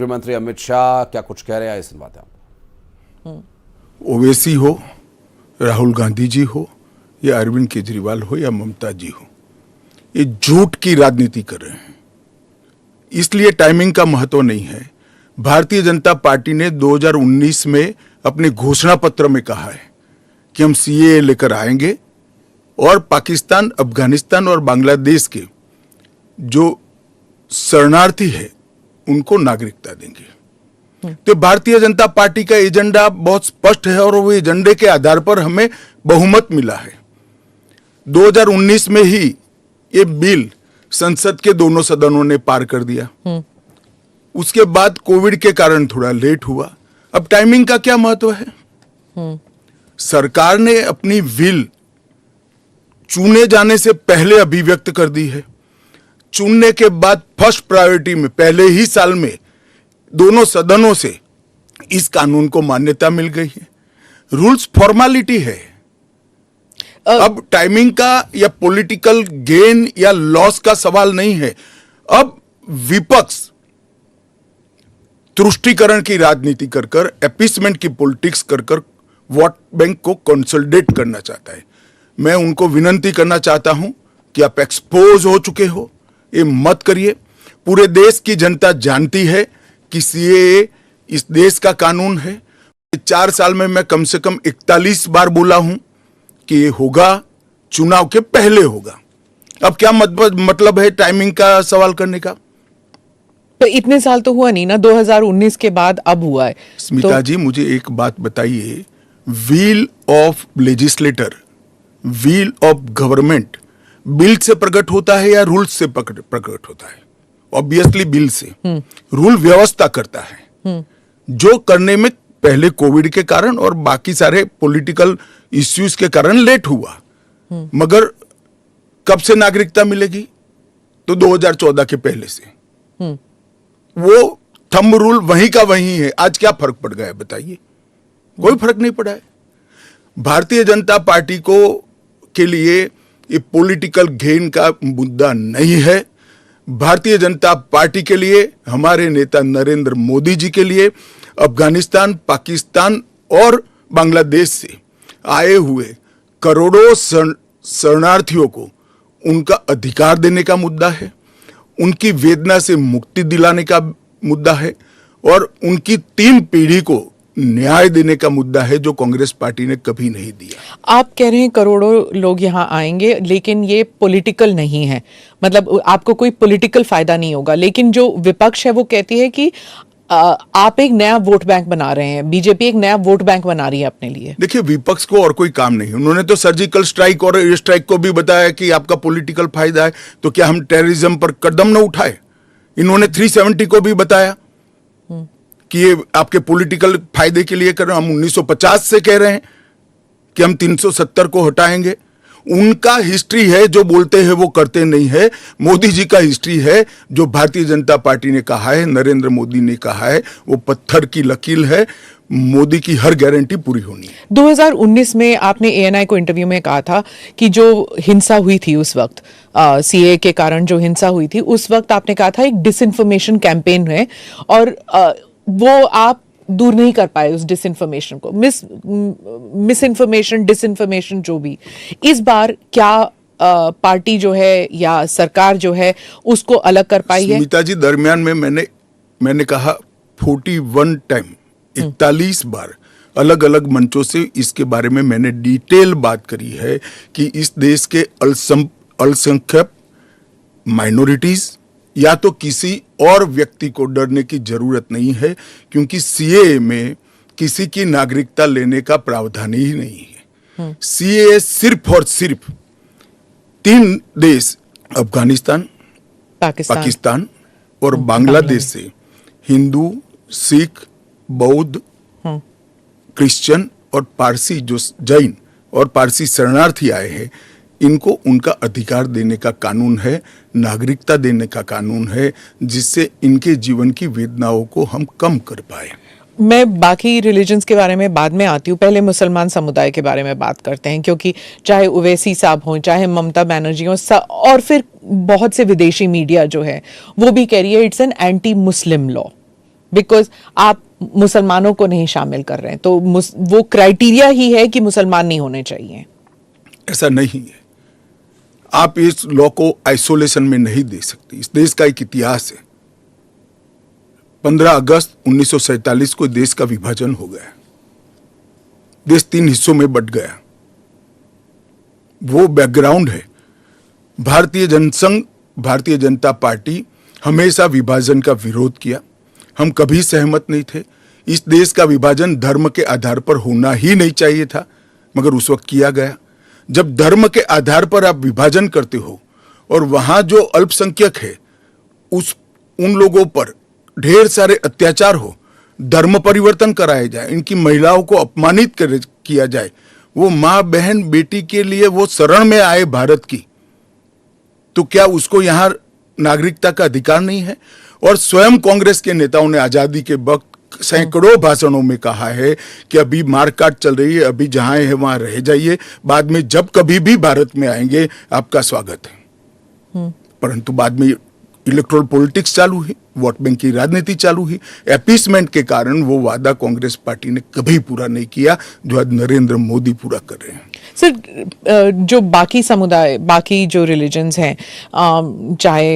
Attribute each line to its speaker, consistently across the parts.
Speaker 1: गृह मंत्री अमित शाह क्या कुछ कह रहे हैं, सुनवाते हैं।
Speaker 2: ओवैसी हो, राहुल गांधी जी हो, या अरविंद केजरीवाल हो, या ममता जी हो, ये झूठ की राजनीति कर रहे हैं। इसलिए टाइमिंग का महत्व नहीं है। भारतीय जनता पार्टी ने 2019 में अपने घोषणा पत्र में कहा है कि हम सीएए लेकर आएंगे और पाकिस्तान, अफगानिस्तान और बांग्लादेश के जो शरणार्थी है उनको नागरिकता देंगे। तो भारतीय जनता पार्टी का एजेंडा बहुत स्पष्ट है और वो एजेंडे के आधार पर हमें बहुमत मिला है। 2019 में ही ये बिल संसद के दोनों सदनों ने पार कर दिया। उसके बाद कोविड के कारण थोड़ा लेट हुआ। अब टाइमिंग का क्या महत्व है? सरकार ने अपनी विल चुने जाने से पहले अभिव्यक्त कर दी है। चुनने के बाद फर्स्ट प्रायोरिटी में पहले ही साल में दोनों सदनों से इस कानून को मान्यता मिल गई है। रूल्स फॉर्मेलिटी है। अब टाइमिंग का या पॉलिटिकल गेन या लॉस का सवाल नहीं है। अब विपक्ष तुष्टीकरण की राजनीति कर कर, एपीसमेंट की पॉलिटिक्स कर कर वोट बैंक को कंसोलिडेट करना चाहता है। मैं उनको विनती करना चाहता हूं कि आप एक्सपोज हो चुके हो, ये मत करिए। पूरे देश की जनता जानती है कि सीएए इस देश का कानून है। 4 साल में मैं कम से कम 41 बार बोला हूं कि ये होगा, चुनाव के पहले होगा। अब क्या मतलब है टाइमिंग का सवाल करने का?
Speaker 3: तो इतने साल तो हुआ नहीं ना, 2019 के बाद अब हुआ है।
Speaker 2: स्मिता जी, मुझे एक बात बताइए, wheel of legislator, wheel of government bill से प्रकट होता है या रूल से प्रकट होता है? ऑब्वियसली बिल से। रूल व्यवस्था करता है, जो करने में पहले कोविड के कारण और बाकी सारे पॉलिटिकल इश्यूज के कारण लेट हुआ। मगर कब से नागरिकता मिलेगी? तो 2014 के पहले से। वो थंब रूल वहीं का वहीं है। आज क्या फर्क पड़ गया है बताइए? कोई फर्क नहीं पड़ा है। भारतीय जनता पार्टी को के लिए ये पॉलिटिकल गेन का मुद्दा नहीं है। भारतीय जनता पार्टी के लिए, हमारे नेता नरेंद्र मोदी जी के लिए अफगानिस्तान, पाकिस्तान और बांग्लादेश से आए हुए करोड़ों शरणार्थियों को उनका अधिकार देने का मुद्दा है, उनकी वेदना से मुक्ति दिलाने का मुद्दा है और उनकी 3 पीढ़ी को न्याय देने का मुद्दा है, जो कांग्रेस पार्टी ने कभी नहीं दिया।
Speaker 3: आप कह रहे हैं करोड़ों लोग यहाँ आएंगे, लेकिन ये पॉलिटिकल नहीं है, मतलब आपको कोई पॉलिटिकल फायदा नहीं होगा। लेकिन जो विपक्ष है वो कहती है कि आप एक नया वोट बैंक बना रहे हैं, बीजेपी एक नया वोट बैंक बना रही है अपने लिए।
Speaker 2: देखिए, विपक्ष को और कोई काम नहीं। उन्होंने तो सर्जिकल स्ट्राइक और एयर स्ट्राइक को भी बताया कि आपका पॉलिटिकल फायदा है, तो क्या हम टेररिज्म पर कदम न उठाए? इन्होंने 370 को भी बताया कि ये आपके पॉलिटिकल फायदे के लिए कर रहे हैं। हम 1950 से कह रहे हैं कि हम 370 को हटाएंगे। उनका हिस्ट्री है, जो बोलते हैं वो करते नहीं है। मोदी जी का हिस्ट्री है, जो भारतीय जनता पार्टी ने कहा है, नरेंद्र मोदी ने कहा है, वो पत्थर की लकीर है। मोदी की हर गारंटी पूरी होनी है।
Speaker 3: 2019 में आपने एएनआई को इंटरव्यू में कहा था कि जो हिंसा हुई थी उस वक्त, सीए के कारण जो हिंसा हुई थी, उस वक्त आपने कहा था एक डिसइंफॉर्मेशन कैंपेन है और वो आप दूर नहीं कर पाए उस डिसइंफॉर्मेशन को, मिस इन्फॉर्मेशन, डिसइंफॉर्मेशन, जो भी। इस बार क्या पार्टी जो है या सरकार जो है उसको अलग कर पाई है?
Speaker 2: स्मिता जी, दरमियान में मैंने कहा 41 टाइम, 41 बार अलग अलग मंचों से इसके बारे में मैंने डिटेल बात करी है कि इस देश के अल्पसंख्यक माइनॉरिटीज या तो किसी और व्यक्ति को डरने की जरूरत नहीं है, क्योंकि सीएए में किसी की नागरिकता लेने का प्रावधान ही नहीं है। सीएए सिर्फ और सिर्फ 3 देश, अफगानिस्तान, पाकिस्तान और बांग्लादेश से हिंदू, सिख, बौद्ध, क्रिश्चियन और पारसी, जो जैन और पारसी शरणार्थी आए हैं, इनको उनका अधिकार देने का कानून है, नागरिकता देने का कानून है, जिससे इनके जीवन की वेदनाओं को हम कम कर पाए।
Speaker 3: मैं बाकी रिलीजन्स के बारे में बाद में आती हूँ, पहले मुसलमान समुदाय के बारे में बात करते हैं, क्योंकि चाहे ओवैसी साहब हों, चाहे ममता बनर्जी हों, और फिर बहुत से विदेशी मीडिया जो है वो भी कह रही है it's an anti Muslim law. Because आप मुसलमानों को नहीं शामिल कर रहे हैं, तो वो क्राइटेरिया ही है कि मुसलमान नहीं होने चाहिए।
Speaker 2: ऐसा नहीं है। आप इस लॉ को आइसोलेशन में नहीं दे सकते। इस देश का एक इतिहास है। 15 अगस्त 1947 को देश का विभाजन हो गया। देश 3 हिस्सों में बंट गया। वो बैकग्राउंड है। भारतीय जनसंघ, भारतीय जनता पार्टी हमेशा विभाजन का विरोध किया। हम कभी सहमत नहीं थे। इस देश का विभाजन धर्म के आधार पर होना ही नहीं चाहिए था, मगर उस वक्त किया गया। जब धर्म के आधार पर आप विभाजन करते हो और वहां जो अल्पसंख्यक है उन लोगों पर ढेर सारे अत्याचार हो, धर्म परिवर्तन कराया जाए, इनकी महिलाओं को अपमानित किया जाए, वो माँ बहन बेटी के लिए वो शरण में आए भारत की, तो क्या उसको यहां नागरिकता का अधिकार नहीं है? और स्वयं कांग्रेस के नेताओं ने आजादी के वक्त सैकड़ों भाषणों में कहा है कि अभी मारकाट चल रही है, अभी जहां है वहां रह जाइए, बाद में जब कभी भी भारत में आएंगे आपका स्वागत है। परंतु बाद में इलेक्टोरल पॉलिटिक्स चालू हुई, वोट बैंक की राजनीति चालू हुई। अपीसमेंट के कारण वो वादा कांग्रेस पार्टी ने कभी पूरा नहीं किया जो आज नरेंद्र मोदी पूरा कर रहे हैं।
Speaker 3: सर, जो बाकी समुदाय, बाकी जो रिलीजन्स हैं, चाहे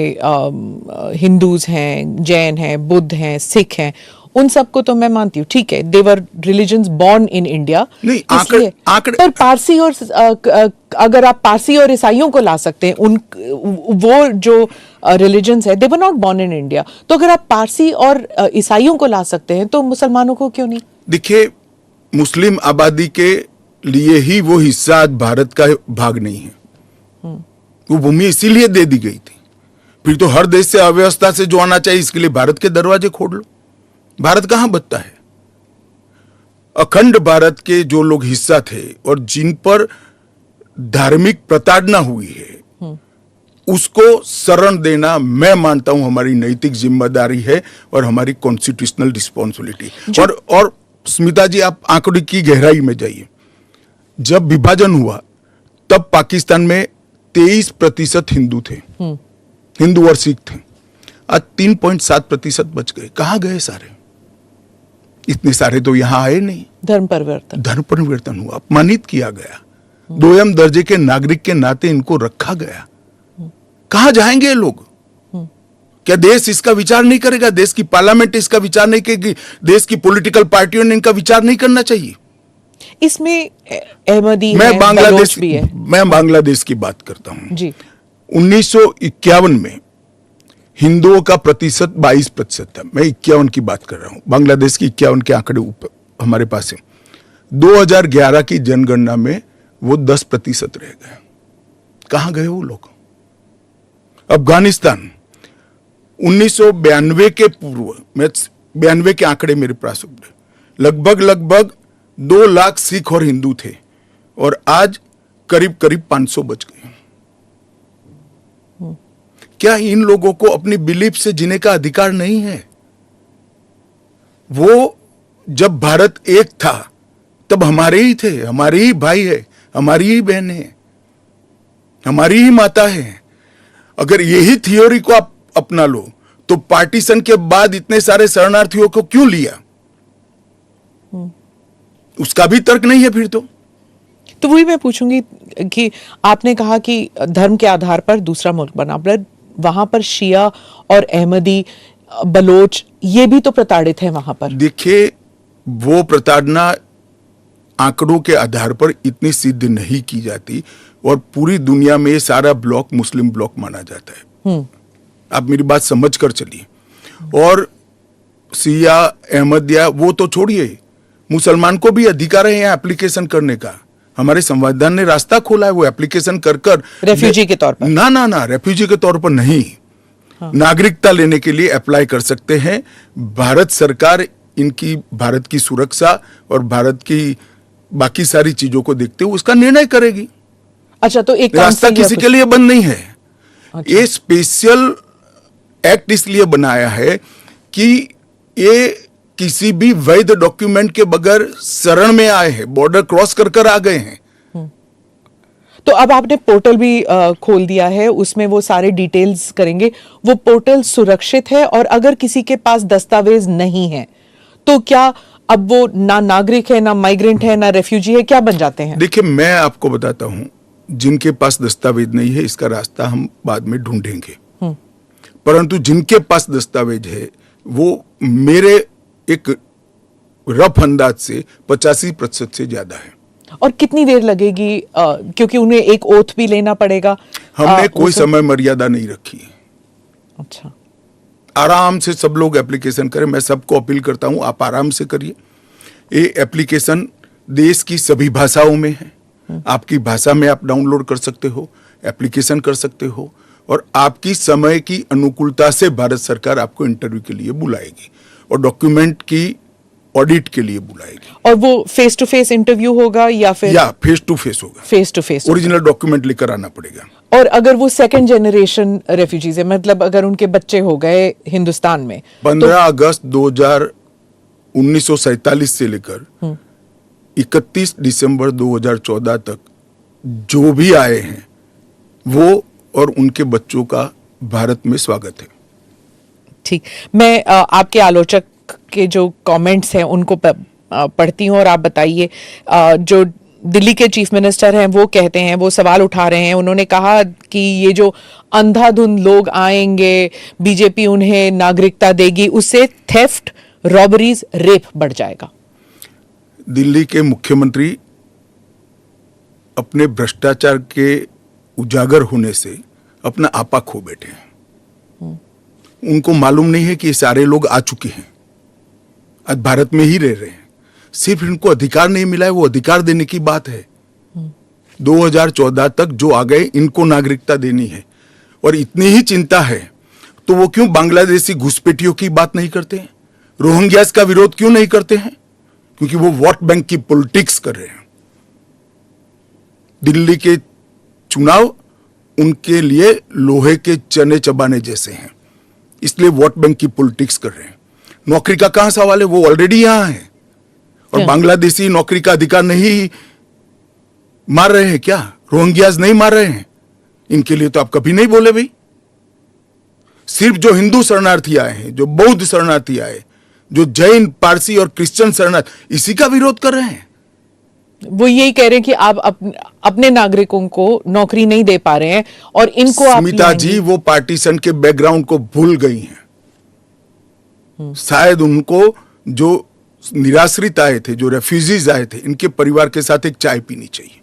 Speaker 3: हिंदूज हैं, जैन हैं, बुद्ध हैं, सिख हैं, उन सबको तो मैं मानती हूँ, ठीक है, देवर रिलीजन्स बॉर्न इन इंडिया।
Speaker 2: नहीं, आंकड़े
Speaker 3: पर पारसी और अगर आप पारसी और ईसाइयों को ला सकते हैं, उन वो जो रिलीजन्स है, they were not born in India, तो अगर आप पारसी और ईसाइयों को ला सकते हैं तो मुसलमानों को क्यों नहीं?
Speaker 2: देखिए, मुस्लिम आबादी के लिए ही वो हिस्सा आज भारत का भाग नहीं है। वो भूमि इसीलिए दे दी गई थी। फिर तो हर देश से अव्यवस्था से जो आना चाहिए, इसके लिए भारत के दरवाजे खोल लो। भारत कहां बचता है? अखंड भारत के जो लोग हिस्सा थे और जिन पर धार्मिक प्रताड़ना हुई है, उसको शरण देना मैं मानता हूं हमारी नैतिक जिम्मेदारी है और हमारी कॉन्स्टिट्यूशनल रिस्पॉन्सिबिलिटी। और स्मिता जी, आप आंकड़े की गहराई में जाइए। जब विभाजन हुआ तब पाकिस्तान में 23% हिंदू थे, हिंदू और सिख थे। आज 3.7% बच गए। कहां गए सारे? इतने सारे तो यहां आए नहीं।
Speaker 3: धर्म परिवर्तन
Speaker 2: हुआ, अपमानित किया गया, दोयम दर्जे के नागरिक के नाते इनको रखा गया। कहां जाएंगे ये लोग? क्या देश इसका विचार नहीं करेगा? देश की पार्लियामेंट इसका विचार नहीं करेगी? देश की पॉलिटिकल पार्टियों ने इनका विचार नहीं करना चाहिए?
Speaker 3: इसमें अहमदी
Speaker 2: मैं
Speaker 3: है,
Speaker 2: बांग्लादेश
Speaker 3: भी है।
Speaker 2: मैं बांग्लादेश की बात करता हूं
Speaker 3: जी।
Speaker 2: 1951 में हिंदुओं का प्रतिशत 22% था। मैं 51 की बात कर रहा हूं। बांग्लादेश की 51 के आंकड़े ऊपर हमारे पास है। 2011 की जनगणना में वो 10% रह गए। कहां गए वो लोग? अफगानिस्तान 1992 के पूर्व, मैं 92 के आंकड़े मेरे पास लगभग 2 लाख सिख और हिंदू थे और आज करीब 500 बच गए। क्या इन लोगों को अपनी बिलीफ से जीने का अधिकार नहीं है? वो जब भारत एक था तब हमारे ही थे, हमारे ही भाई है, हमारी ही बहन है, हमारी ही माता है। अगर यही थ्योरी को आप अपना लो तो पार्टीशन के बाद इतने सारे शरणार्थियों को क्यों लिया? उसका भी तर्क नहीं है फिर तो
Speaker 3: वही मैं पूछूंगी कि आपने कहा कि धर्म के आधार पर दूसरा मुल्क बना, पर वहां पर शिया और अहमदी, बलोच, ये भी तो प्रताड़ित है वहां पर।
Speaker 2: देखिए, वो प्रताड़ना आंकड़ों के आधार पर इतनी सिद्ध नहीं की जाती और पूरी दुनिया में सारा ब्लॉक मुस्लिम ब्लॉक माना जाता है। आप मेरी बात समझ कर चलिए। और शिया, अहमदिया वो तो छोड़िए, मुसलमान को भी अधिकार है यहाँ एप्लीकेशन करने का। हमारे संविधान ने रास्ता खोला है, वो एप्लीकेशन कर
Speaker 3: रेफ्यूजी के तौर पर
Speaker 2: ना रेफ्यूजी के तौर पर नहीं, नागरिकता लेने के लिए अप्लाई कर सकते हैं। भारत सरकार इनकी भारत की सुरक्षा और भारत की बाकी सारी चीजों को देखते हुए उसका निर्णय करेगी।
Speaker 3: अच्छा, तो एक
Speaker 2: रास्ता किसी के लिए बंद नहीं है।
Speaker 3: अच्छा।
Speaker 2: ये स्पेशल एक्ट इसलिए बनाया है कि ये किसी भी वैध डॉक्यूमेंट के बगैर शरण में आए हैं, बॉर्डर क्रॉस कर आ गए हैं।
Speaker 3: तो अब आपने पोर्टल भी खोल दिया है, उसमें वो सारे डिटेल्स करेंगे। वो पोर्टल सुरक्षित है, और अगर किसी के पास दस्तावेज नहीं है तो क्या अब वो ना नागरिक है, ना माइग्रेंट है, ना रेफ्यूजी है, क्या बन जाते हैं?
Speaker 2: देखिए, मैं आपको बताता हूं, जिनके पास दस्तावेज नहीं है इसका रास्ता हम बाद में ढूंढेंगे, परंतु जिनके पास दस्तावेज है वो मेरे एक रफ अंदाज से 85% से ज्यादा है।
Speaker 3: और कितनी देर लगेगी, क्योंकि उन्हें एक ओथ भी लेना पड़ेगा?
Speaker 2: हमने कोई समय मर्यादा नहीं रखी है।
Speaker 3: अच्छा,
Speaker 2: आराम से सब लोग एप्लीकेशन करें। मैं सबको अपील करता हूं, आप आराम से करिए। ये एप्लीकेशन देश की सभी भाषाओं में है। आपकी भाषा में आप डाउनलोड कर सकते हो, एप्लीकेशन कर सकते हो, और आपकी समय की अनुकूलता से भारत सरकार आपको इंटरव्यू के लिए बुलाएगी और डॉक्यूमेंट की ऑडिट के लिए बुलाएगी।
Speaker 3: और वो फेस टू फेस इंटरव्यू होगा या फिर?
Speaker 2: या फेस टू फेस होगा।
Speaker 3: Face to face.
Speaker 2: Original document लेकर आना पड़ेगा।
Speaker 3: और अगर वो सेकंड जनरेशन रेफ्यूजीज है, मतलब अगर उनके बच्चे हो गए हिंदुस्तान में,
Speaker 2: 15 अगस्त 1947 से लेकर 31 दिसंबर 2014 तक जो भी आए हैं वो और उनके बच्चों का भारत में स्वागत है।
Speaker 3: ठीक, मैं आपके आलोचक के जो कमेंट्स हैं उनको पढ़ती हूँ, और आप बताइए। जो दिल्ली के चीफ मिनिस्टर हैं वो कहते हैं, वो सवाल उठा रहे हैं। उन्होंने कहा कि ये जो अंधाधुंध लोग आएंगे, बीजेपी उन्हें नागरिकता देगी, उससे थेफ्ट, रॉबरीज, रेप बढ़ जाएगा।
Speaker 2: दिल्ली के मुख्यमंत्री अपने भ्रष्टाचार के उजागर होने से अपना आपा खो बैठे हैं। उनको मालूम नहीं है कि ये सारे लोग आ चुके हैं, आज भारत में ही रह रहे हैं, सिर्फ इनको अधिकार नहीं मिला है, वो अधिकार देने की बात है। 2014 तक जो आ गए इनको नागरिकता देनी है, और इतनी ही चिंता है तो वो क्यों बांग्लादेशी घुसपैठियों की बात नहीं करते हैं, रोहिंग्यास का विरोध क्यों नहीं करते हैं? क्योंकि वो वोट बैंक की पॉलिटिक्स कर रहे हैं। दिल्ली के चुनाव उनके लिए लोहे के चने चबाने जैसे हैं, इसलिए वोट बैंक की पॉलिटिक्स कर रहे हैं। नौकरी का कहां सवाल है, वो ऑलरेडी यहां है, और बांग्लादेशी नौकरी का अधिकार नहीं मार रहे हैं क्या? रोहिंग्यास नहीं मार रहे हैं? इनके लिए तो आप कभी नहीं बोले भाई। सिर्फ जो हिंदू शरणार्थी आए हैं, जो बौद्ध शरणार्थी आए, जो जैन, पारसी और क्रिश्चियन शरणार्थी, इसी का विरोध कर रहे हैं।
Speaker 3: वो यही कह रहे हैं कि आप अपने नागरिकों को नौकरी नहीं दे पा रहे हैं, और इनको आप
Speaker 2: स्मिता जी वो पार्टीशन के बैकग्राउंड को भूल गई हैं। शायद उनको जो निराश्रित आए थे, जो रेफ्यूजीज आए थे, इनके परिवार के साथ एक चाय पीनी चाहिए।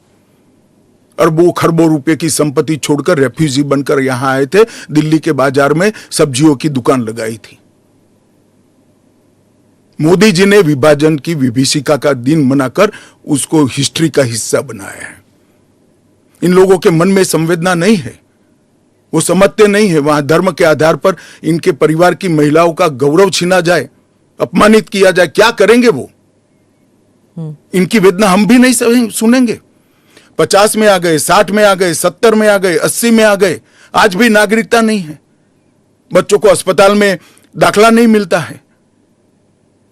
Speaker 2: अरबों खरबों रुपए की संपत्ति छोड़कर रेफ्यूजी बनकर यहां आए थे, दिल्ली के बाजार में सब्जियों की दुकान लगाई थी। मोदी जी ने विभाजन की विभीषिका का दिन मनाकर उसको हिस्ट्री का हिस्सा बनाया है। इन लोगों के मन में संवेदना नहीं है, वो समझते नहीं है वहां धर्म के आधार पर इनके परिवार की महिलाओं का गौरव छीना जाए, अपमानित किया जाए, क्या करेंगे वो? इनकी वेदना हम भी नहीं सुनेंगे। 50 में आ गए, 60 में आ गए, 70 में आ गए, 80 में आ गए, आज भी नागरिकता नहीं है। बच्चों को अस्पताल में दाखला नहीं मिलता है,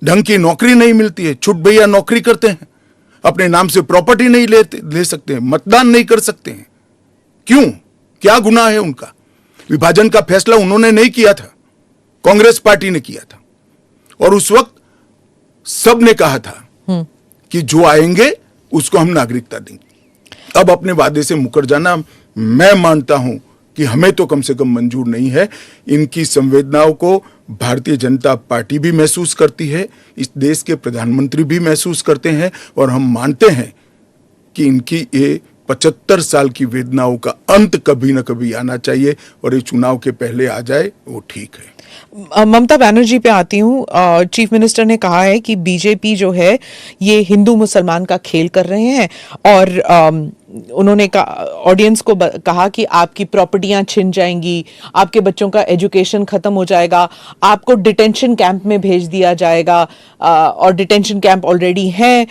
Speaker 2: ढंग की नौकरी नहीं मिलती है, छुट भैया नौकरी करते हैं, अपने नाम से प्रॉपर्टी नहीं ले सकते हैं, मतदान नहीं कर सकते हैं। क्यों? क्या गुनाह है उनका? विभाजन का फैसला उन्होंने नहीं किया था, कांग्रेस पार्टी ने किया था, और उस वक्त सब ने कहा था कि जो आएंगे उसको हम नागरिकता देंगे। अब अपने वादे से मुकर जाना, मैं मानता हूं कि हमें तो कम से कम मंजूर नहीं है। इनकी संवेदनाओं को भारतीय जनता पार्टी भी महसूस करती है, इस देश के प्रधानमंत्री भी महसूस करते हैं, और हम मानते हैं कि इनकी ये 75 साल की वेदनाओं का अंत कभी न कभी आना चाहिए, और ये चुनाव के पहले आ जाए वो ठीक है।
Speaker 3: ममता बनर्जी पे आती हूँ। चीफ मिनिस्टर ने कहा है कि बीजेपी जो है ये हिंदू मुसलमान का खेल कर रहे हैं, और उन्होंने ऑडियंस को कहा कि आपकी प्रॉपर्टियां छिन जाएंगी, आपके बच्चों का एजुकेशन खत्म हो जाएगा, आपको डिटेंशन कैंप में भेज दिया जाएगा, और डिटेंशन कैंप ऑलरेडी हैं।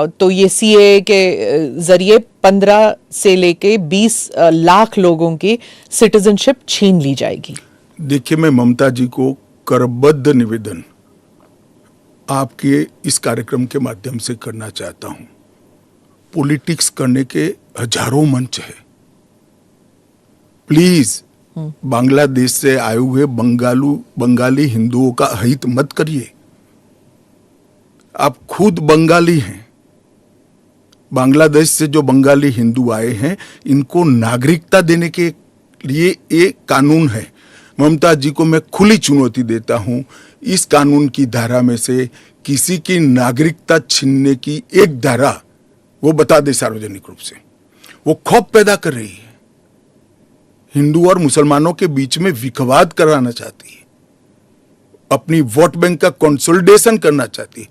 Speaker 3: तो ये सीए के जरिए 15 से लेके 20 लाख लोगों की सिटीजनशिप छीन ली जाएगी।
Speaker 2: देखिए, मैं ममता जी को करबद्ध निवेदन आपके इस कार्यक्रम के माध्यम से करना चाहता हूं। पॉलिटिक्स करने के हजारों मंच है। प्लीज बांग्लादेश से आए हुए बंगाली हिंदुओं का हित मत करिए। आप खुद बंगाली हैं। बांग्लादेश से जो बंगाली हिंदू आए हैं, इनको नागरिकता देने के लिए एक कानून है। ममता जी को मैं खुली चुनौती देता हूं, इस कानून की धारा में से किसी की नागरिकता छीनने की एक धारा वो बता दे सार्वजनिक रूप से। वो खौफ पैदा कर रही है, हिंदू और मुसलमानों के बीच में विखवाद कराना चाहती है, अपनी वोट बैंक का कंसोलिडेशन करना चाहती है।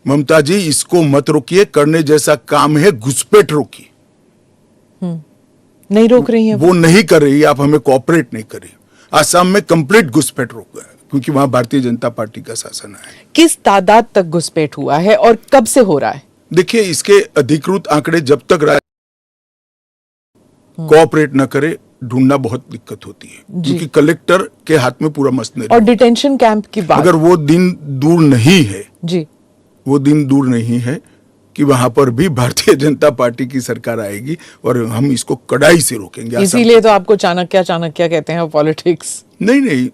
Speaker 2: ममता जी, इसको मत रोकिए। करने जैसा काम है, घुसपैठ रोकिए।
Speaker 3: नहीं रोक रही है
Speaker 2: वो नहीं कर रही, आप हमें कोऑपरेट नहीं कर रही। आसाम में कंप्लीट घुसपैठ रोक गया क्योंकि वहां भारतीय जनता पार्टी का शासन है।
Speaker 3: किस तादाद तक घुसपैठ हुआ है और कब से हो रहा है?
Speaker 2: देखिए, इसके अधिकृत आंकड़े जब तक कोऑपरेट न करे, ढूंढना बहुत दिक्कत होती है, क्योंकि कलेक्टर के हाथ में पूरा मसले।
Speaker 3: और डिटेंशन कैंप की बात,
Speaker 2: अगर वो दिन दूर नहीं है
Speaker 3: जी,
Speaker 2: वो दिन दूर नहीं है कि वहां पर भी भारतीय जनता पार्टी की सरकार आएगी और हम इसको कड़ाई से रोकेंगे।
Speaker 3: इसीलिए तो आपको चाणक्य कहते हैं पॉलिटिक्स।
Speaker 2: नहीं,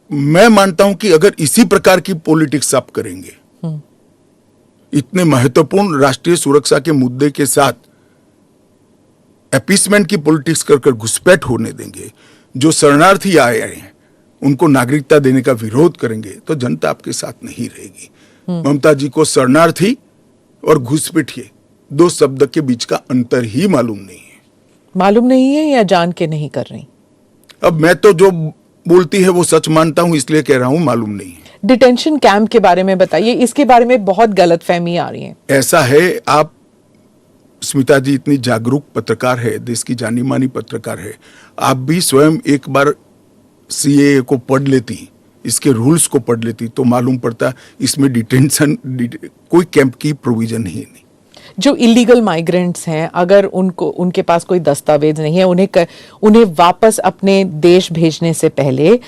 Speaker 2: मैं मानता हूं कि अगर इसी प्रकार की पॉलिटिक्स आप करेंगे, इतने महत्वपूर्ण राष्ट्रीय सुरक्षा के मुद्दे के साथ अपीसमेंट की पॉलिटिक्स कर घुसपैठ होने देंगे, जो शरणार्थी आए हैं उनको नागरिकता देने का विरोध करेंगे, तो जनता आपके साथ नहीं रहेगी। ममता जी को शरणार्थी और घुसपैठिए दो शब्द के बीच का अंतर ही मालूम नहीं है या
Speaker 3: जान के नहीं कर रही?
Speaker 2: अब मैं तो जो बोलती है वो सच मानता हूं, इसलिए कह रहा हूं मालूम नहीं है।
Speaker 3: डिटेंशन कैंप के बारे में बताइए, इसके बारे में बहुत गलतफहमी आ रही है।
Speaker 2: ऐसा है, आप स्मिता जी इतनी जागरूक पत्रकार है, देश की जानी मानी पत्रकार है, आप भी स्वयं एक बार सीएए को पढ़ लेती, इसके रूल्स को पढ़ लेती, तो मालूम पड़ता इसमें डिटेंशन कोई कैंप की प्रोविजन ही नहीं।
Speaker 3: जो इलीगल माइग्रेंट्स हैं, अगर उनके पास कोई दस्तावेज नहीं है, उन्हें वापस अपने देश भेजने से पहले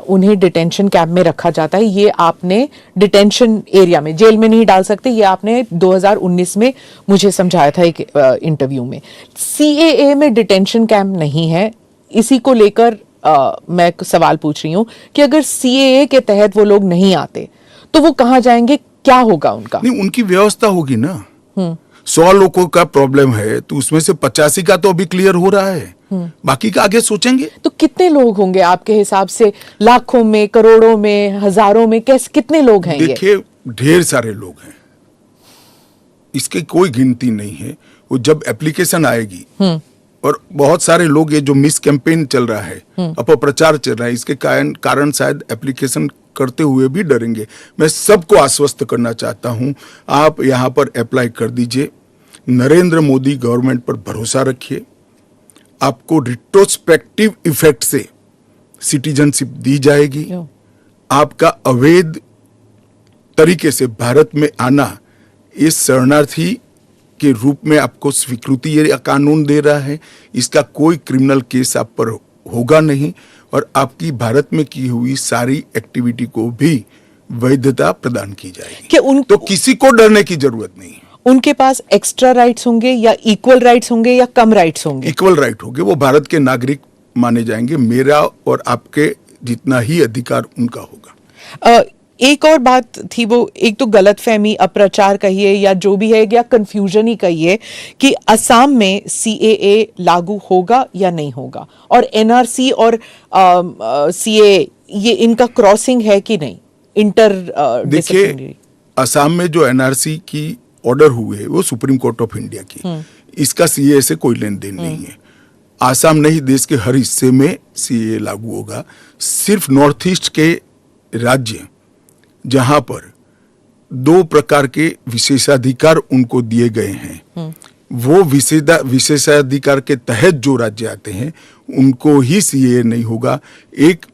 Speaker 3: उन्हें डिटेंशन कैंप में रखा जाता है। ये आपने डिटेंशन एरिया में, जेल में नहीं डाल सकते, ये आपने 2019 में मुझे समझाया था एक इंटरव्यू में। सीएए में डिटेंशन कैंप नहीं है। इसी को लेकर मैं सवाल पूछ रही हूं कि अगर सीएए के तहत वो लोग नहीं आते तो वो कहां जाएंगे, क्या होगा उनका?
Speaker 2: नहीं, उनकी व्यवस्था होगी ना। 100 लोगों का प्रॉब्लम है तो उसमें से 85 का तो अभी क्लियर हो रहा है, बाकी का आगे सोचेंगे।
Speaker 3: तो कितने लोग होंगे आपके हिसाब से? लाखों में, करोड़ों में, हजारों में, कितने लोग हैं?
Speaker 2: देखिए, ढेर सारे लोग हैं, इसकी कोई गिनती नहीं है। वो जब एप्लीकेशन आएगी, और बहुत सारे लोग, ये जो मिस कैंपेन चल रहा है, अपप्रचार चल रहा है, इसके कारण शायद एप्लीकेशन करते हुए भी डरेंगे। मैं सबको आश्वस्त करना चाहता हूं, आप यहां पर अप्लाई कर दीजिए। नरेंद्र मोदी गवर्नमेंट पर भरोसा रखिए। आपको रिट्रोस्पेक्टिव इफेक्ट से सिटीजनशिप दी जाएगी। आपका अवैध तरीके से भारत में आना, इस शरणार्थी के रूप में आपको स्वीकृति ये कानून दे रहा है। इसका कोई क्रिमिनल केस आप पर होगा नहीं, और आपकी भारत में की हुई सारी एक्टिविटी को भी वैधता प्रदान की जाएगी। तो किसी को डरने की जरूरत नहीं है।
Speaker 3: उनके पास एक्स्ट्रा राइट्स होंगे या इक्वल राइट्स होंगे या कम राइट्स होंगे?
Speaker 2: इक्वल राइट होंगे। वो भारत के नागरिक माने जाएंगे। मेरा और आपके जितना ही अधिकार उनका होगा।
Speaker 3: एक और बात थी, वो एक तो गलतफहमी, अप्रचार कहिए या जो भी है, या कंफ्यूजन ही कहिए, कि असम में सीएए लागू होगा या नहीं होगा, और एनआरसी और सीएए ये इनका क्रॉसिंग है कि नहीं, इंटर
Speaker 2: देखिए, असम में जो एनआरसी की ऑर्डर हुए वो सुप्रीम कोर्ट ऑफ इंडिया की, इसका सीएए से कोई लेन देन नहीं है। आसाम नहीं, देश के हर हिस्से में सीएए लागू होगा। सिर्फ नॉर्थ ईस्ट के राज्य जहां पर 2 प्रकार के विशेषाधिकार उनको दिए गए हैं, वो विशेषाधिकार के तहत जो राज्य आते हैं उनको ही सीएए नहीं होगा। एक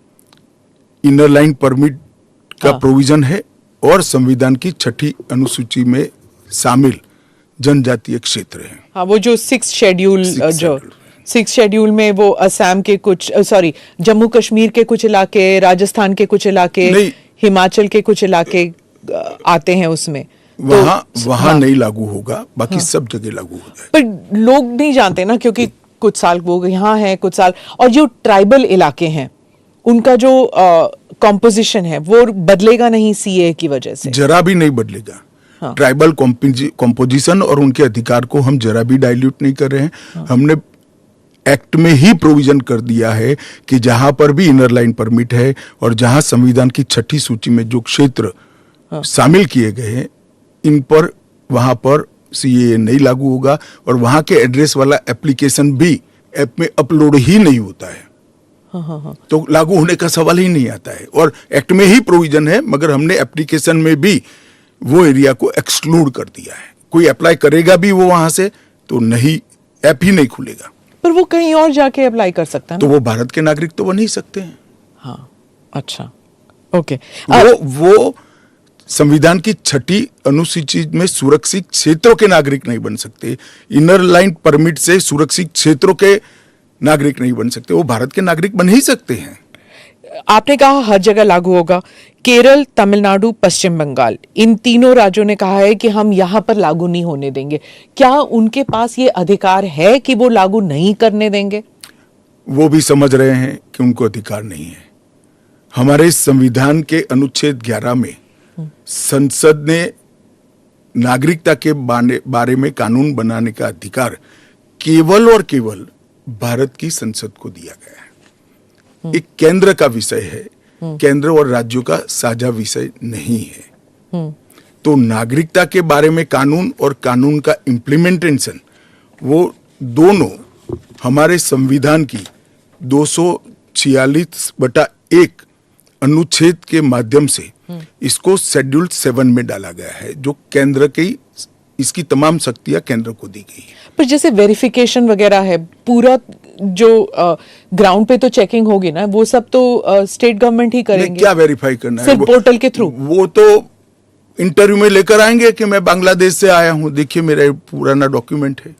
Speaker 2: इनर लाइन परमिट का प्रोविजन है, और संविधान की 6ठी अनुसूची में शामिल जनजातीय क्षेत्र है।
Speaker 3: हाँ, वो जो 6 शेड्यूल में वो असम के कुछ, जम्मू कश्मीर के कुछ इलाके, राजस्थान के कुछ इलाके, हिमाचल के कुछ इलाके आते हैं उसमें।
Speaker 2: वहां नहीं लागू होगा, बाकी सब जगह लागू हो जाए।
Speaker 3: पर लोग नहीं जानते ना, क्योंकि कुछ साल वो यहाँ है, कुछ साल, और जो ट्राइबल इलाके हैं उनका जो कॉम्पोजिशन है वो बदलेगा नहीं सीए की वजह से?
Speaker 2: जरा भी नहीं बदलेगा।
Speaker 3: हाँ।
Speaker 2: ट्राइबल कॉम्पोजिशन और उनके अधिकार को हम जरा भी डाइल्यूट नहीं कर रहे हैं।
Speaker 3: हाँ।
Speaker 2: हमने एक्ट में ही प्रोविजन कर दिया है कि जहां पर भी इनर लाइन परमिट है और जहां संविधान की 6ठी सूची में जो क्षेत्र शामिल किए गए हैं, इन पर वहां पर सीएए नहीं लागू होगा और वहां के एड्रेस वाला एप्लीकेशन भी ऐप में अपलोड ही नहीं होता है। तो लागू होने का सवाल ही नहीं आता है। और एक्ट में ही प्रोविजन है, मगर हमने एप्लीकेशन में भी वो एरिया को एक्सक्लूड कर दिया है। कोई अप्लाई करेगा भी वो वहां से तो नहीं, ऐप ही नहीं खुलेगा।
Speaker 3: पर वो कहीं और जाके अप्लाई कर सकता है ना?
Speaker 2: तो वो भारत के नागरिक तो बन ही सकते हैं।
Speaker 3: हाँ, अच्छा, ओके।
Speaker 2: वो संविधान की 6ठी अनुसूची में सुरक्षित क्षेत्रों के नागरिक नहीं बन सकते। इनर लाइन परमिट से सुरक्षित क्षेत्रों के नागरिक नहीं बन सकते, वो भारत के नागरिक बन ही सकते हैं।
Speaker 3: आपने कहा हर जगह लागू होगा। केरल, तमिलनाडु, पश्चिम बंगाल, इन तीनों राज्यों ने कहा है कि हम यहां पर लागू नहीं होने देंगे। क्या उनके पास ये अधिकार है कि वो लागू नहीं करने देंगे?
Speaker 2: वो भी समझ रहे हैं कि उनको अधिकार नहीं है। हमारे संविधान के अनुच्छेद 11 में संसद ने नागरिकता के बारे में कानून बनाने का अधिकार केवल और केवल भारत की संसद को दिया गया है। एक केंद्र का विषय है, केंद्र और राज्यों का साझा विषय नहीं है। तो नागरिकता के बारे में कानून और कानून का इम्प्लीमेंटेशन, वो दोनों हमारे संविधान की 246/1 अनुच्छेद के माध्यम से इसको शेड्यूल 7 में डाला गया है, जो केंद्र की, इसकी तमाम शक्तियां केंद्र को दी गई है।
Speaker 3: पर जैसे वेरिफिकेशन वगैरह है, पूरा जो ग्राउंड पे तो चेकिंग होगी ना, वो सब तो स्टेट गवर्नमेंट ही करेंगे।
Speaker 2: क्या वेरीफाई करना है?
Speaker 3: सिर्फ पोर्टल के थ्रू?
Speaker 2: वो तो इंटरव्यू में लेकर आएंगे कि मैं बांग्लादेश से आया हूं, देखिए मेरा पुराना डॉक्यूमेंट है।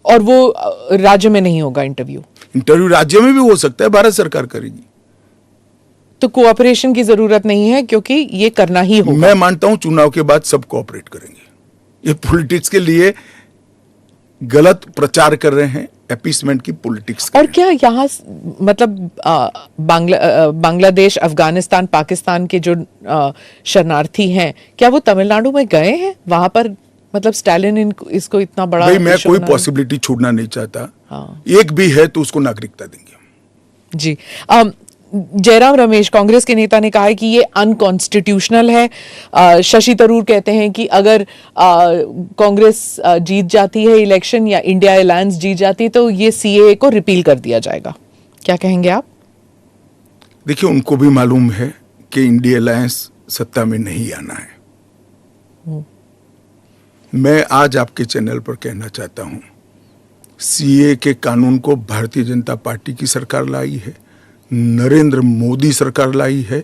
Speaker 3: और वो राज्य में नहीं होगा इंटरव्यू?
Speaker 2: इंटरव्यू राज्य में भी हो सकता है, भारत सरकार करेगी।
Speaker 3: तो कोऑपरेशन की जरूरत नहीं है, क्योंकि ये करना ही होगा।
Speaker 2: मैं मानता हूं चुनाव के बाद सब कोऑपरेट करेंगे। ये पॉलिटिक्स के लिए गलत प्रचार कर रहे हैं, अपीसमेंट की पॉलिटिक्स।
Speaker 3: और क्या यहाँ मतलब बांग्लादेश, अफगानिस्तान, पाकिस्तान के जो शरणार्थी हैं, क्या वो तमिलनाडु में गए हैं? वहां पर मतलब स्टालिन इसको इतना बड़ा,
Speaker 2: भाई मैं कोई पॉसिबिलिटी छोड़ना नहीं चाहता।
Speaker 3: हाँ।
Speaker 2: एक भी है तो उसको नागरिकता देंगे।
Speaker 3: जी। जयराम रमेश, कांग्रेस के नेता, ने कहा है कि ये अनकॉन्स्टिट्यूशनल है। शशि थरूर कहते हैं कि अगर कांग्रेस जीत जाती है इलेक्शन या इंडिया अलायंस जीत जाती है तो ये सीएए को रिपील कर दिया जाएगा। क्या कहेंगे आप?
Speaker 2: देखिए, उनको भी मालूम है कि इंडिया अलायंस सत्ता में नहीं आना है। मैं आज आपके चैनल पर कहना चाहता हूं, सीएए के कानून को भारतीय जनता पार्टी की सरकार लाई है, नरेंद्र मोदी सरकार लाई है।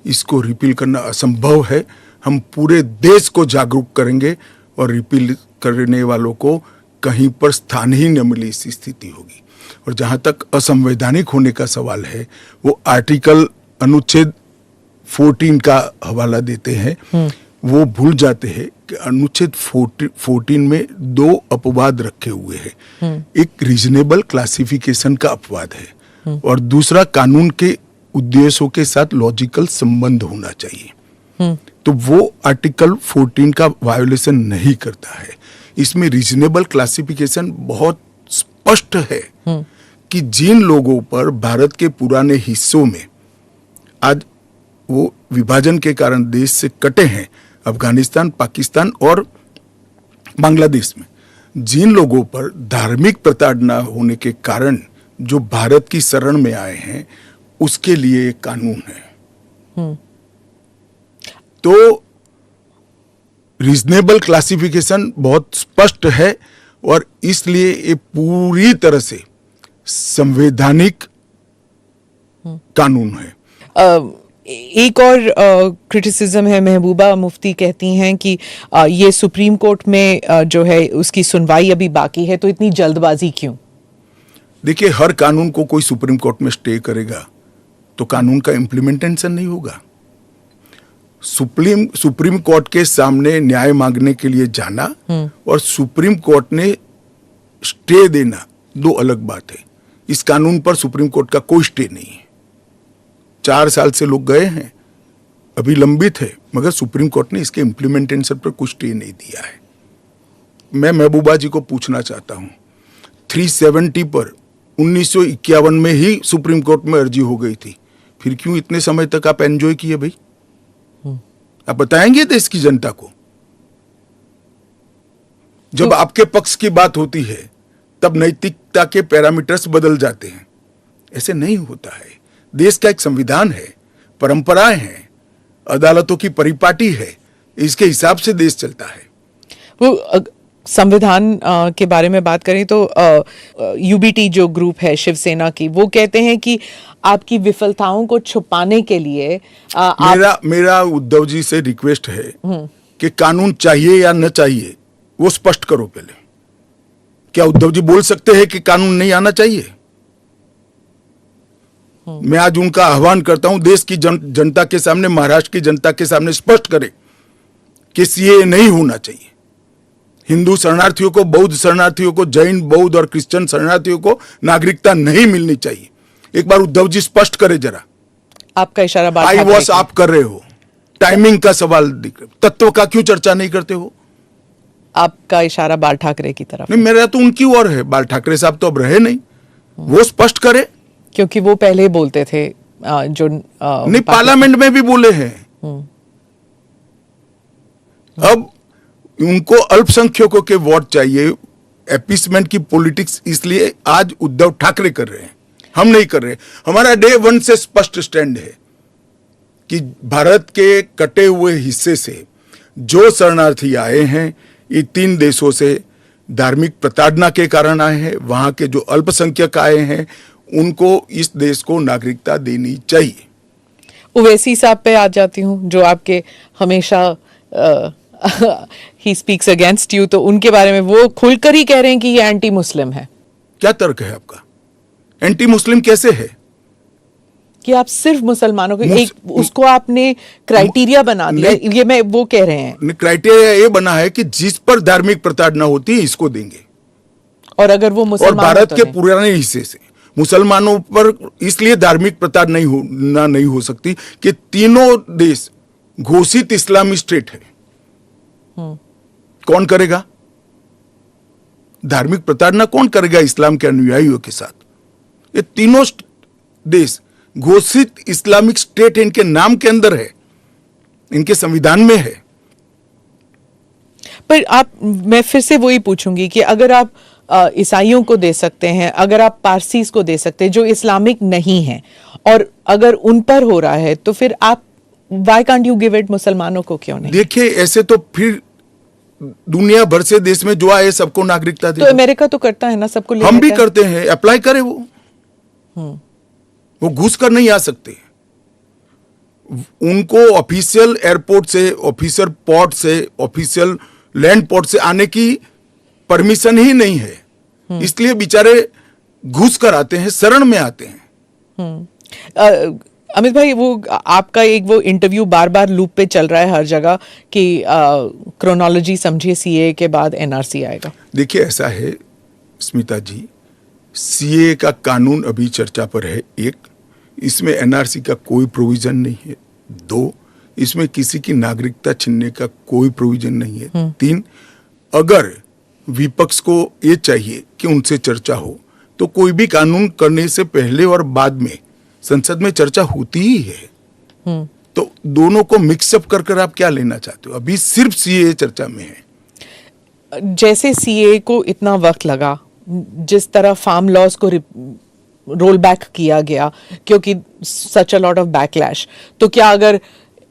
Speaker 2: इसको रिपील करना असंभव है। हम पूरे देश को जागरूक करेंगे और रिपील करने वालों को कहीं पर स्थान ही न मिले, इस स्थिति होगी। और जहां तक असंवैधानिक होने का सवाल है, वो आर्टिकल अनुच्छेद 14 का हवाला देते हैं। वो भूल जाते हैं कि अनुच्छेद 14 में 2 अपवाद रखे हुए हैं। एक रीजनेबल क्लासिफिकेशन का अपवाद है और दूसरा कानून के उद्देश्यों के साथ लॉजिकल संबंध होना चाहिए। तो वो आर्टिकल 14 का वायोलेशन नहीं करता है। इसमें रीजनेबल क्लासिफिकेशन बहुत स्पष्ट है कि जिन लोगों पर भारत के पुराने हिस्सों में आज वो विभाजन के कारण देश से कटे हैं, अफगानिस्तान, पाकिस्तान और बांग्लादेश में, जिन लोगों पर धार्मिक प्रताड़ना होने के कारण जो भारत की शरण में आए हैं, उसके लिए एक कानून है। तो रीजनेबल क्लासिफिकेशन बहुत स्पष्ट है और इसलिए ये पूरी तरह से संवैधानिक कानून है।
Speaker 3: एक और क्रिटिसिज्म है, महबूबा मुफ्ती कहती हैं कि ये सुप्रीम कोर्ट में जो है उसकी सुनवाई अभी बाकी है, तो इतनी जल्दबाजी क्यों?
Speaker 2: देखिए, हर कानून को कोई सुप्रीम कोर्ट में स्टे करेगा तो कानून का इम्प्लीमेंटेशन नहीं होगा। सुप्रीम कोर्ट के सामने न्याय मांगने के लिए जाना और सुप्रीम कोर्ट ने स्टे देना दो अलग बात है। इस कानून पर सुप्रीम कोर्ट का कोई स्टे नहीं है। 4 साल से लोग गए हैं, अभी लंबित है, मगर सुप्रीम कोर्ट ने इसके इम्प्लीमेंटेशन पर कुछ स्टे नहीं दिया है। मैं महबूबा जी को पूछना चाहता हूं, 370 पर 1951 में ही सुप्रीम कोर्ट में अर्जी हो गई थी, फिर क्यों इतने समय तक आप एंजॉय किए भाई? आप बताएंगे देश की जनता को? जब आपके पक्ष की बात होती है तब नैतिकता के पैरामीटर्स बदल जाते हैं। ऐसे नहीं होता है। देश का एक संविधान है, परंपराएं हैं, अदालतों की परिपाटी है, इसके हिसाब से देश चलता है।
Speaker 3: वो संविधान के बारे में बात करें तो यूबीटी जो ग्रुप है शिवसेना की, वो कहते हैं कि आपकी विफलताओं को छुपाने के लिए
Speaker 2: मेरा उद्धव जी से रिक्वेस्ट है कि कानून चाहिए या न चाहिए वो स्पष्ट करो पहले। क्या उद्धव जी बोल सकते हैं कि कानून नहीं आना चाहिए? मैं आज उनका आह्वान करता हूं, देश की जनता के सामने, महाराष्ट्र की जनता के सामने स्पष्ट करें कि सीएए नहीं होना चाहिए। हिंदू शरणार्थियों को, बौद्ध शरणार्थियों को, जैन, बौद्ध और क्रिश्चियन शरणार्थियों को नागरिकता नहीं मिलनी चाहिए। एक बार उद्धव जी स्पष्ट करे जरा।
Speaker 3: आपका इशारा
Speaker 2: आई वॉश आप कर रहे हो, टाइमिंग का सवाल दिख रहा, तत्व का क्यों चर्चा नहीं करते हो?
Speaker 3: आपका इशारा बाल ठाकरे की तरफ।
Speaker 2: नहीं, मेरा तो उनकी ओर है। बाल ठाकरे साहब तो अब रहे नहीं, वो स्पष्ट करे।
Speaker 3: क्योंकि वो पहले बोलते थे जो
Speaker 2: नहीं, पार्लियामेंट में भी बोले हैं। अब उनको अल्पसंख्यकों के वोट चाहिए, एपीसमेंट की पॉलिटिक्स इसलिए आज उद्धव ठाकरे कर रहे हैं, हम नहीं कर रहे। हमारा डे 1 से स्पष्ट स्टैंड है कि भारत के कटे हुए हिस्से से जो शरणार्थी आए हैं, ये 3 देशों से धार्मिक प्रताड़ना के कारण आए हैं। वहां के जो अल्पसंख्यक आए हैं उनको इस देश को नागरिकता देनी चाहिए।
Speaker 3: ओवैसी साहब पे आ जाती हूँ, जो आपके हमेशा ही स्पीक्स अगेंस्ट यू, तो उनके बारे में वो खुलकर ही कह रहे हैं कि ये एंटी मुस्लिम है।
Speaker 2: क्या तर्क है आपका? एंटी मुस्लिम कैसे है?
Speaker 3: कि आप सिर्फ मुसलमानों को एक उसको आपने क्राइटेरिया बना दिया, ये मैं वो कह रहे हैं।
Speaker 2: क्राइटेरिया ये बना है कि जिस पर धार्मिक प्रताड़ना होती है इसको देंगे,
Speaker 3: और अगर वो मुसलमान,
Speaker 2: और भारत के पुराने हिस्से से मुसलमानों पर इसलिए धार्मिक प्रताड़ना नहीं हो सकती कि तीनों देश घोषित इस्लामी स्टेट है। कौन करेगा धार्मिक प्रताड़ना? कौन करेगा इस्लाम के अनुयायियों के साथ? ये तीनों देश घोषित इस्लामिक स्टेट है, इनके नाम के अंदर है, इनके संविधान में है।
Speaker 3: पर मैं फिर से वही पूछूंगी कि अगर आप ईसाइयों को दे सकते हैं, अगर आप पारसीज को दे सकते हैं जो इस्लामिक नहीं है, और अगर उन पर हो रहा है, तो फिर आप why can't you give it मुसलमानों को क्यों नहीं?
Speaker 2: देखिए, ऐसे तो फिर दुनिया भर से देश में जो आए सबको नागरिकता दे।
Speaker 3: तो अमेरिका तो करता है ना, सबको ले
Speaker 2: हम भी करते हैं, अप्लाई करें। वो घुस कर नहीं आ सकते। उनको ऑफिशियल एयरपोर्ट से, ऑफिशियल पोर्ट से, ऑफिशियल लैंड पोर्ट से आने की परमिशन ही नहीं है, इसलिए बेचारे घुस कर आते हैं, शरण में आते हैं।
Speaker 3: अमित भाई, वो आपका एक वो इंटरव्यू बार बार लूप पे चल रहा है हर जगह कि क्रोनोलॉजी समझिए, सीए के बाद एनआरसी आएगा।
Speaker 2: देखिए, ऐसा है स्मिता जी, सीए का कानून अभी चर्चा पर है। 1, इसमें एनआरसी का कोई प्रोविजन नहीं है। 2, इसमें किसी की नागरिकता छीनने का कोई प्रोविजन नहीं है। 3, अगर विपक्ष को ये चाहिए कि उनसे चर्चा हो, तो कोई भी कानून करने से पहले और बाद में संसद में चर्चा होती ही है। तो दोनों को मिक्सअप कर आप क्या लेना चाहते हो? अभी सिर्फ सीए चर्चा में है।
Speaker 3: जैसे सीए को इतना वक्त लगा, जिस तरह फार्म लॉज को रोल बैक किया गया क्योंकि सच अ लॉट ऑफ बैकलैश, तो क्या अगर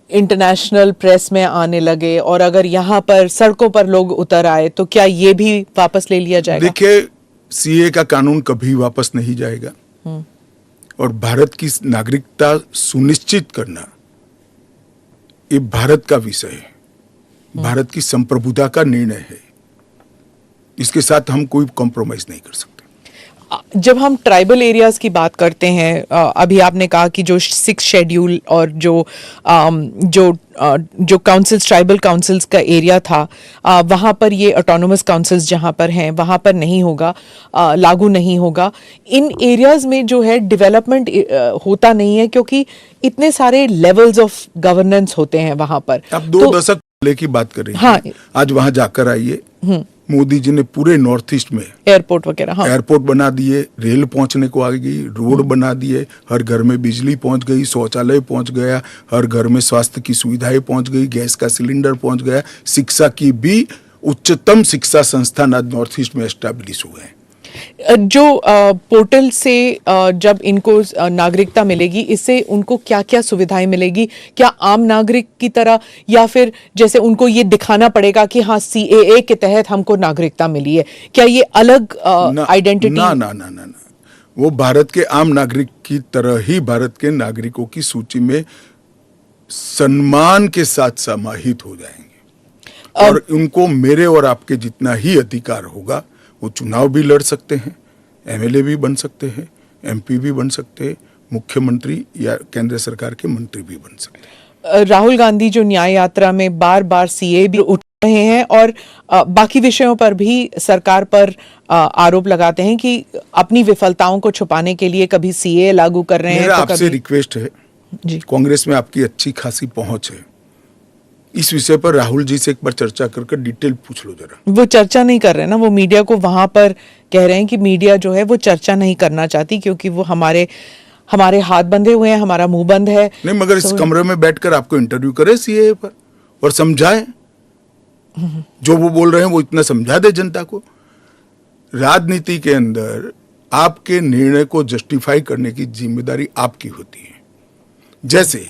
Speaker 3: इंटरनेशनल प्रेस में आने लगे और अगर यहाँ पर सड़कों पर लोग उतर आए, तो क्या ये भी वापस ले लिया जाएगा?
Speaker 2: देखिए, सीए का कानून कभी वापस नहीं जाएगा, और भारत की नागरिकता सुनिश्चित करना ये भारत का विषय है, भारत की संप्रभुता का निर्णय है। इसके साथ हम कोई कॉम्प्रोमाइज नहीं कर सकते।
Speaker 3: जब हम ट्राइबल एरियाज की बात करते हैं, अभी आपने कहा कि जो 6 शेड्यूल और जो काउंसिल्स, ट्राइबल काउंसिल्स का एरिया था, वहाँ पर ये ऑटोनोमस काउंसिल्स जहाँ पर हैं वहाँ पर नहीं होगा, लागू नहीं होगा। इन एरियाज में जो है डेवलपमेंट होता नहीं है क्योंकि इतने सारे लेवल्स ऑफ गवर्नेंस होते हैं वहाँ पर।
Speaker 2: आप 2 दशक पहले की बात कर रही हैं।
Speaker 3: हाँ।
Speaker 2: आज वहां जाकर आइए, मोदी जी ने पूरे नॉर्थ ईस्ट में
Speaker 3: एयरपोर्ट वगैरह, हाँ,
Speaker 2: एयरपोर्ट बना दिए, रेल पहुंचने को आ गई, रोड बना दिए, हर घर में बिजली पहुंच गई, शौचालय पहुंच गया, हर घर में स्वास्थ्य की सुविधाएं पहुंच गई, गैस का सिलेंडर पहुंच गया, शिक्षा की भी उच्चतम शिक्षा संस्थान आज नॉर्थ ईस्ट में एस्टैब्लिश हुए हैं।
Speaker 3: जो पोर्टल से जब इनको नागरिकता मिलेगी, इससे उनको क्या क्या सुविधाएं मिलेगी? क्या आम नागरिक की तरह, या फिर जैसे उनको ये दिखाना पड़ेगा कि हाँ CAA के तहत हमको नागरिकता मिली है? क्या ये अलग आइडेंटिटी?
Speaker 2: ना ना ना ना ना, वो भारत के आम नागरिक की तरह ही भारत के नागरिकों की सूची में सम्मान के साथ समाहित हो जाएंगे। और उनको मेरे और आपके जितना ही अधिकार होगा। वो चुनाव भी लड़ सकते हैं, MLA भी बन सकते हैं, MP भी बन सकते हैं, मुख्यमंत्री या केंद्र सरकार के मंत्री भी बन सकते हैं।
Speaker 3: राहुल गांधी जो न्याय यात्रा में बार बार CAA भी उठ रहे हैं और बाकी विषयों पर भी सरकार पर आरोप लगाते हैं कि अपनी विफलताओं को छुपाने के लिए कभी CAA लागू कर रहे हैं।
Speaker 2: मेरा
Speaker 3: तो
Speaker 2: आपसे रिक्वेस्ट है
Speaker 3: जी,
Speaker 2: कांग्रेस में आपकी अच्छी खासी पहुंच है, इस विषय पर राहुल जी से एक बार चर्चा कर डिटेल पूछ लो जरा।
Speaker 3: वो चर्चा नहीं कर रहे हैं ना, वो मीडिया को वहां पर कह रहे हैं कि मीडिया जो है वो चर्चा नहीं करना चाहती क्योंकि वो हमारे हाथ बंधे हुए हैं, हमारा मुंह बंद है।
Speaker 2: नहीं, मगर इस कमरे में बैठकर आपको इंटरव्यू करे CAA पर और समझाए, जो वो बोल रहे हैं वो इतना समझा दे जनता को। राजनीति के अंदर आपके निर्णय को जस्टिफाई करने की जिम्मेदारी आपकी होती है। जैसे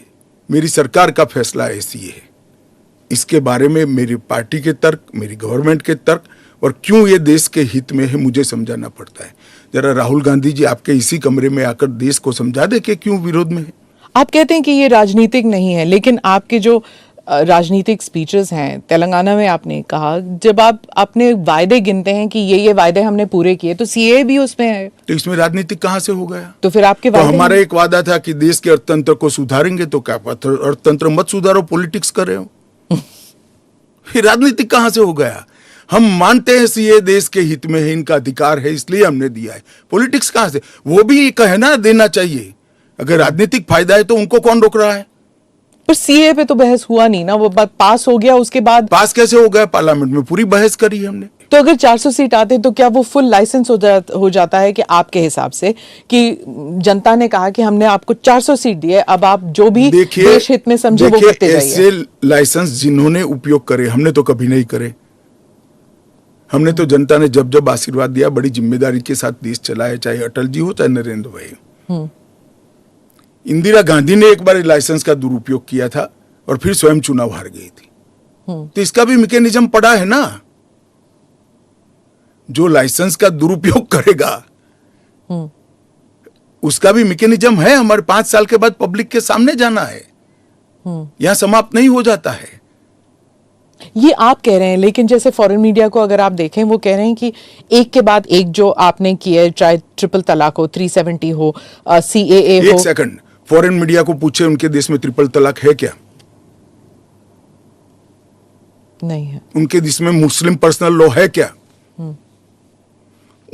Speaker 2: मेरी सरकार का फैसला ऐसी है, इसके बारे में मेरी पार्टी के तर्क, मेरी गवर्नमेंट के तर्क और क्यों ये देश के हित में है मुझे समझाना पड़ता है। जरा राहुल गांधी जी आपके इसी कमरे में आकर देश को समझा दे कि क्यों विरोध में है।
Speaker 3: आप कहते हैं कि ये राजनीतिक नहीं है, लेकिन आपके जो राजनीतिक स्पीचेस हैं, तेलंगाना में आपने कहा, जब आप अपने वायदे गिनते हैं कि ये वायदे हमने पूरे किए, तो CAA भी उसमें है, तो
Speaker 2: इसमें राजनीतिक कहां से हो गया?
Speaker 3: तो फिर आपके
Speaker 2: तो हमारा एक वादा था कि देश के अर्थतंत्र को सुधारेंगे, तो क्या अर्थतंत्र मत सुधारो, पॉलिटिक्स कर रहे हो। फिर राजनीतिक कहां से हो गया? हम मानते हैं CAA देश के हित में है, इनका अधिकार है, इसलिए हमने दिया है। पॉलिटिक्स कहां से? वो भी कहना देना चाहिए। अगर राजनीतिक फायदा है तो उनको कौन रोक रहा है?
Speaker 3: पर CAA पे तो बहस हुआ नहीं ना, वो बात पास हो गया, उसके बाद
Speaker 2: पास कैसे हो गया? पार्लियामेंट में पूरी बहस करी है हमने।
Speaker 3: तो अगर 400 सीट आते तो क्या वो फुल लाइसेंस हो जाता है कि आपके हिसाब से कि जनता ने कहा कि हमने आपको 400 सीट दी है, अब आप जो भी देश हित में समझे वो करते जाइए।
Speaker 2: ऐसे लाइसेंस जिन्होंने उपयोग करे, हमने तो कभी नहीं करे। हमने तो जनता ने जब जब आशीर्वाद दिया बड़ी जिम्मेदारी के साथ देश चलाया, चाहे अटल जी हो चाहे नरेंद्र भाई। इंदिरा गांधी ने एक बार लाइसेंस का दुरुपयोग किया था और फिर स्वयं चुनाव हार गई थी। तो इसका भी मैकेनिज्म पड़ा है ना। जो लाइसेंस का दुरुपयोग करेगा उसका भी मैकेनिज्म है। हमारे 5 साल के बाद पब्लिक के सामने जाना है, यहां समाप्त नहीं हो जाता है।
Speaker 3: ये आप कह रहे हैं, लेकिन जैसे फॉरेन मीडिया को अगर आप देखें, वो कह रहे हैं कि एक के बाद एक जो आपने किया है, चाहे ट्रिपल तलाक हो, 370 हो, CAA हो।
Speaker 2: एक सेकंड, फॉरेन मीडिया को पूछे उनके देश में ट्रिपल तलाक है क्या?
Speaker 3: नहीं है।
Speaker 2: उनके देश में मुस्लिम पर्सनल लॉ है क्या?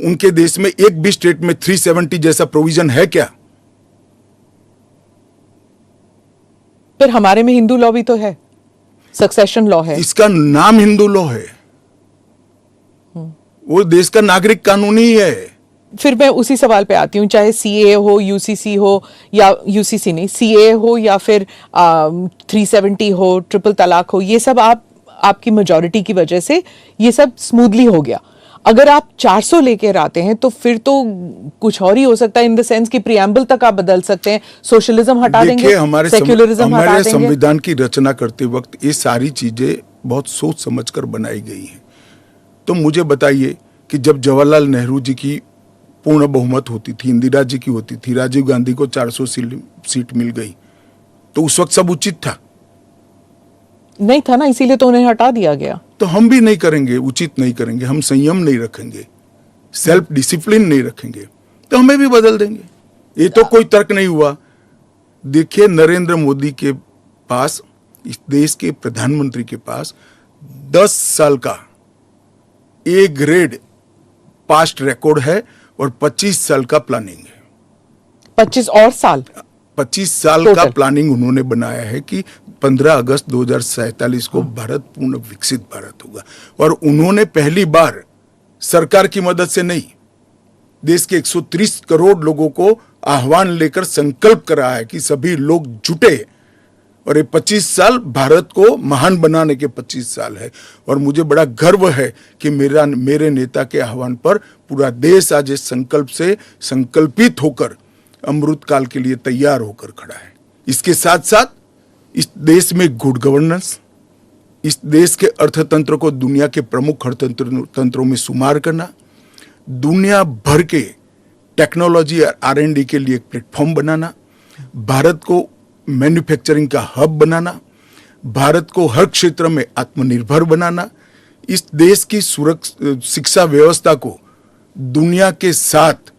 Speaker 2: उनके देश में एक भी स्टेट में 370 जैसा प्रोविजन है क्या?
Speaker 3: फिर हमारे में हिंदू लॉ भी तो है, सक्सेशन लॉ है।
Speaker 2: इसका नाम हिंदू लॉ है, वो देश का नागरिक कानून ही है।
Speaker 3: फिर मैं उसी सवाल पे आती हूँ, चाहे CAA हो, UCC हो, या UCC नहीं, CAA हो, या फिर 370 हो, ट्रिपल तलाक हो, ये सब आपकी मेजॉरिटी की वजह से ये सब स्मूथली हो गया। अगर आप 400 लेकर आते हैं तो फिर तो कुछ और ही हो सकता है, इन द सेंस कि प्रियम्बल तक आप बदल सकते हैं, सोशलिज्म हटा देंगे, सेक्युलरिज्म हटा देंगे।
Speaker 2: संविधान की रचना करते वक्त ये सारी चीजें बहुत सोच समझकर बनाई गई हैं। तो मुझे बताइए कि जब जवाहरलाल नेहरू जी की पूर्ण बहुमत होती थी, इंदिरा जी की होती थी, राजीव गांधी को 400 सीट मिल गई, तो उस वक्त सब उचित था?
Speaker 3: नहीं था ना, इसीलिए तो उन्हें हटा दिया गया।
Speaker 2: तो हम भी नहीं करेंगे, उचित नहीं करेंगे, हम संयम नहीं रखेंगे, सेल्फ डिसिप्लिन नहीं रखेंगे। तो हमें भी बदल देंगे। ये तो कोई तर्क नहीं हुआ। देखिए, नरेंद्र मोदी के पास, इस देश के प्रधानमंत्री के पास 10 साल का ए ग्रेड पास्ट रिकॉर्ड है और 25 साल का प्लानिंग है।
Speaker 3: 25 और साल
Speaker 2: 25 साल का प्लानिंग उन्होंने बनाया है कि 15 अगस्त 2047 को भारत पूर्ण विकसित भारत होगा। और उन्होंने पहली बार सरकार की मदद से नहीं, देश के 130 करोड़ लोगों को आह्वान लेकर संकल्प करा है कि सभी लोग जुटे। और ये 25 साल भारत को महान बनाने के 25 साल है। और मुझे बड़ा गर्व है कि मेरे नेता के आह्वान पर पूरा देश आज इस संकल्प से संकल्पित होकर अमृत काल के लिए तैयार होकर खड़ा है। इसके साथ साथ इस देश में गुड गवर्नेंस, इस देश के अर्थतंत्र को दुनिया के प्रमुख अर्थतंत्रों में शुमार करना, दुनिया भर के टेक्नोलॉजी और R&D के लिए एक प्लेटफॉर्म बनाना, भारत को मैन्युफैक्चरिंग का हब बनाना, भारत को हर क्षेत्र में आत्मनिर्भर बनाना, इस देश की शिक्षा व्यवस्था को दुनिया के साथ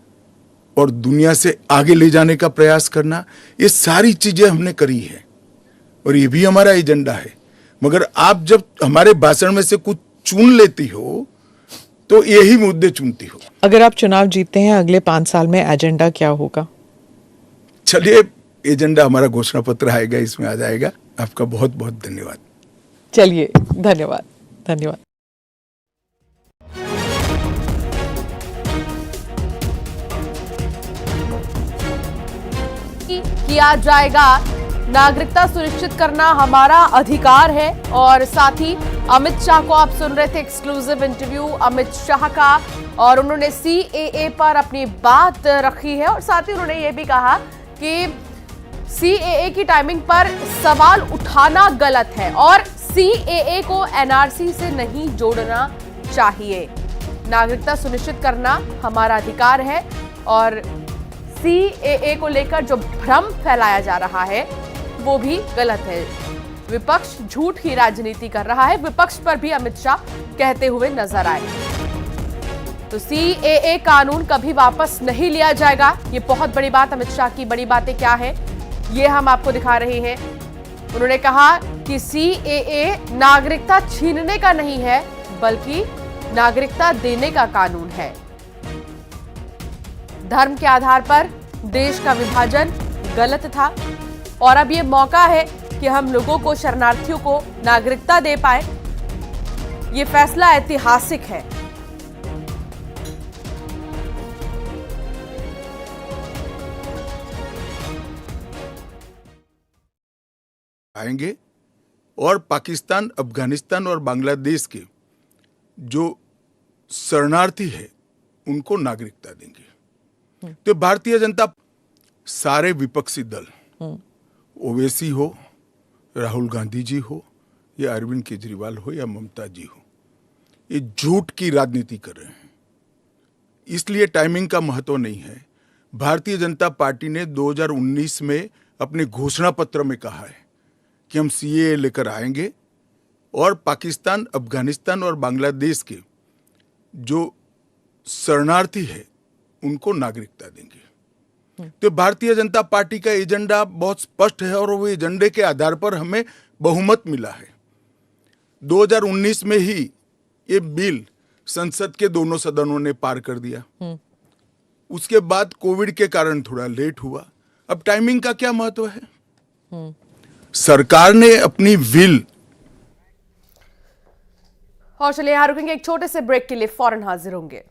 Speaker 2: और दुनिया से आगे ले जाने का प्रयास करना, ये सारी चीजें हमने करी है और ये भी हमारा एजेंडा है। मगर आप जब हमारे भाषण में से कुछ चुन लेती हो तो यही मुद्दे चुनती हो।
Speaker 3: अगर आप चुनाव जीतते हैं अगले 5 साल में एजेंडा क्या होगा?
Speaker 2: चलिए, एजेंडा हमारा घोषणा पत्र आएगा, इसमें आ जाएगा। आपका बहुत बहुत धन्यवाद।
Speaker 3: चलिए, धन्यवाद धन्यवाद।
Speaker 4: किया जाएगा, नागरिकता सुनिश्चित करना हमारा अधिकार है। और साथ ही अमित शाह को आप सुन रहे थे, एक्सक्लूसिव इंटरव्यू अमित शाह का, और उन्होंने CAA पर अपनी बात रखी है। और साथ ही उन्होंने ये भी कहा कि CAA की टाइमिंग पर सवाल उठाना गलत है और CAA को NRC से नहीं जोड़ना चाहिए। नागरिकता सुनिश्चित करना हमारा अधिकार है और CAA को लेकर जो भ्रम फैलाया जा रहा है वो भी गलत है। विपक्ष झूठ की राजनीति कर रहा है, विपक्ष पर भी अमित शाह कहते हुए नजर आए। तो CAA कानून कभी वापस नहीं लिया जाएगा, ये बहुत बड़ी बात। अमित शाह की बड़ी बातें क्या है ये हम आपको दिखा रहे हैं। उन्होंने कहा कि CAA नागरिकता छीनने का नहीं है बल्कि नागरिकता देने का कानून है। धर्म के आधार पर देश का विभाजन गलत था और अब ये मौका है कि हम लोगों को, शरणार्थियों को नागरिकता दे पाए। ये फैसला ऐतिहासिक है।
Speaker 2: आएंगे और पाकिस्तान, अफगानिस्तान और बांग्लादेश के जो शरणार्थी है उनको नागरिकता देंगे। तो भारतीय जनता, सारे विपक्षी दल, ओवैसी हो, राहुल गांधी जी हो या अरविंद केजरीवाल हो या ममता जी हो, ये झूठ की राजनीति कर रहे हैं। इसलिए टाइमिंग का महत्व नहीं है। भारतीय जनता पार्टी ने 2019 में अपने घोषणा पत्र में कहा है कि हम CAA लेकर आएंगे और पाकिस्तान, अफगानिस्तान और बांग्लादेश के जो शरणार्थी है उनको नागरिकता देंगे। तो भारतीय जनता पार्टी का एजेंडा बहुत स्पष्ट है और वो एजेंडे के आधार पर हमें बहुमत मिला है। 2019 में ही ये बिल संसद के दोनों सदनों ने पार कर दिया। उसके बाद कोविड के कारण थोड़ा लेट हुआ। अब टाइमिंग का क्या महत्व है? सरकार ने अपनी विल।
Speaker 4: और चलिए यहाँ रुकेंगे, एक छोटे से ब्रेक के लिए फौरन हाजिर होंगे।